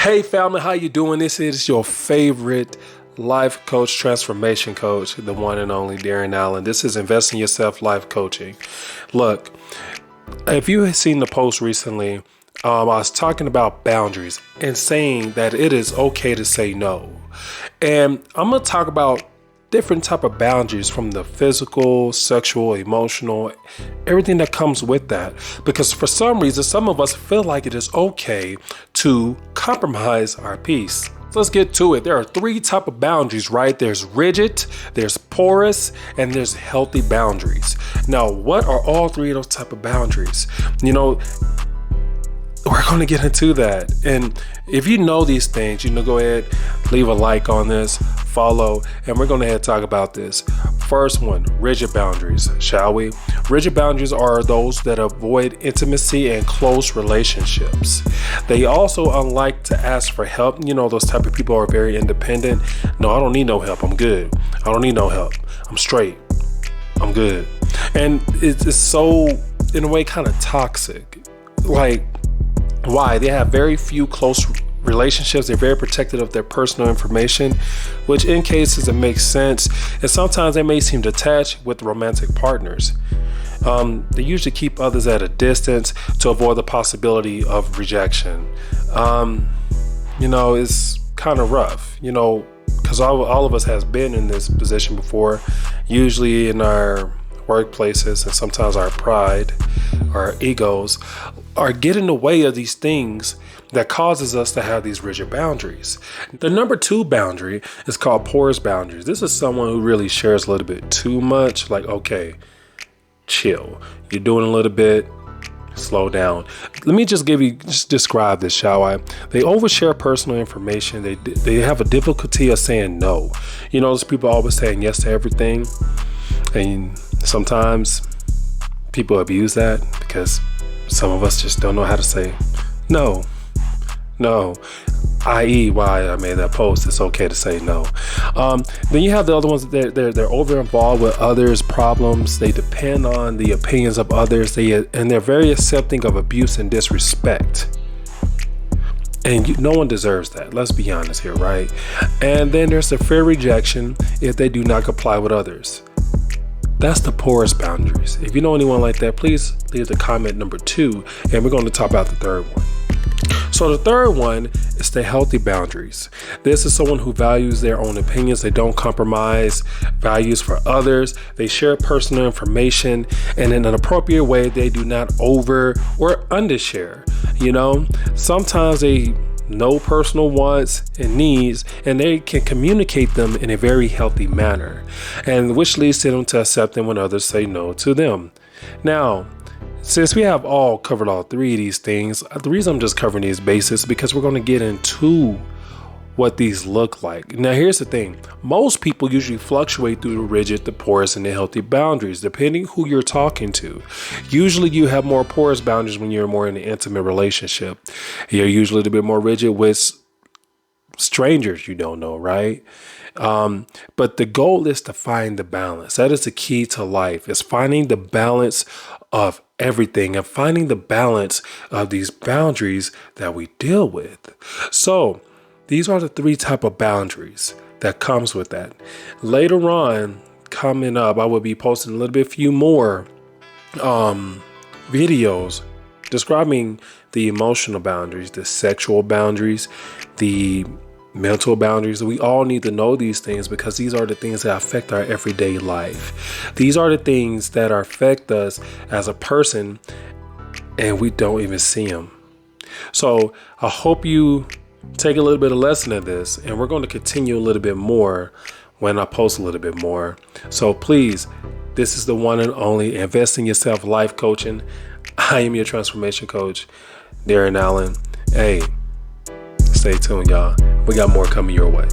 Hey family, how you doing? This is your favorite life coach, transformation coach, the one and only Darren Allen. This is Invest in Yourself Life Coaching. Look, if you have seen the post recently, I was talking about boundaries and saying that it is okay to say no. And I'm going to talk about different type of boundaries, from the physical, sexual, emotional, everything that comes with that. Because for some reason, some of us feel like it is okay to compromise our peace. So let's get to it. There are three type of boundaries, right? There's rigid, there's porous, and there's healthy boundaries. Now, what are all three of those type of boundaries? We're going to get into that. And if you know these things, go ahead, leave a like on this, follow, and we're going to talk about this. First one, rigid boundaries, shall we? Rigid boundaries are those that avoid intimacy and close relationships. They also unlike to ask for help. Those type of people are very independent. No, I don't need no help. I'm good. I don't need no help. I'm straight. I'm good. And it's so, in a way, kind of toxic. Like, why? They have very few close relationships. They're very protective of their personal information, which in cases it makes sense. And sometimes they may seem detached with romantic partners. They usually keep others at a distance to avoid the possibility of rejection. It's kind of rough, because all of us has been in this position before, usually in our workplaces, and sometimes our pride, our egos are get in the way of these things that causes us to have these rigid boundaries. The number 2 boundary is called porous boundaries. This is someone who really shares a little bit too much. Like, okay, chill. You're doing a little bit, slow down. Let me just describe this, shall I? They overshare personal information. They have a difficulty of saying no. Those people always saying yes to everything. And sometimes people abuse that because some of us just don't know how to say no, i.e. why I made that post. It's okay to say no. Then you have the other ones that they're over involved with others' problems. They depend on the opinions of others. And they're very accepting of abuse and disrespect. And no one deserves that. Let's be honest here, right? And then there's the fear of rejection if they do not comply with others. That's the porous boundaries. If you know anyone like that, please leave the comment number 2, and we're going to talk about the third one. So the third one is the healthy boundaries. This is someone who values their own opinions. They don't compromise values for others. They share personal information, and in an appropriate way, they do not over or undershare. Sometimes they know personal wants and needs, and they can communicate them in a very healthy manner, and which leads to them to accepting when others say no to them. Now, since we have all covered all three of these things, the reason I'm just covering these bases because we're going to get into what these look like. Now, here's the thing. Most people usually fluctuate through the rigid, the porous, and the healthy boundaries, depending who you're talking to. Usually you have more porous boundaries when you're more in an intimate relationship. You're usually a little bit more rigid with strangers you don't know, right? But the goal is to find the balance. That is the key to life, is finding the balance of everything and finding the balance of these boundaries that we deal with. So these are the 3 type of boundaries that comes with that. Later on, coming up, I will be posting a little bit few more videos describing the emotional boundaries, the sexual boundaries, the mental boundaries. We all need to know these things because these are the things that affect our everyday life. These are the things that affect us as a person, and we don't even see them. So I hope you take a little bit of lesson of this, and we're going to continue a little bit more when I post a little bit more. So please, this is the one and only Invest in Yourself Life Coaching. I am your transformation coach, Darren Allen. Hey, stay tuned, y'all. We got more coming your way.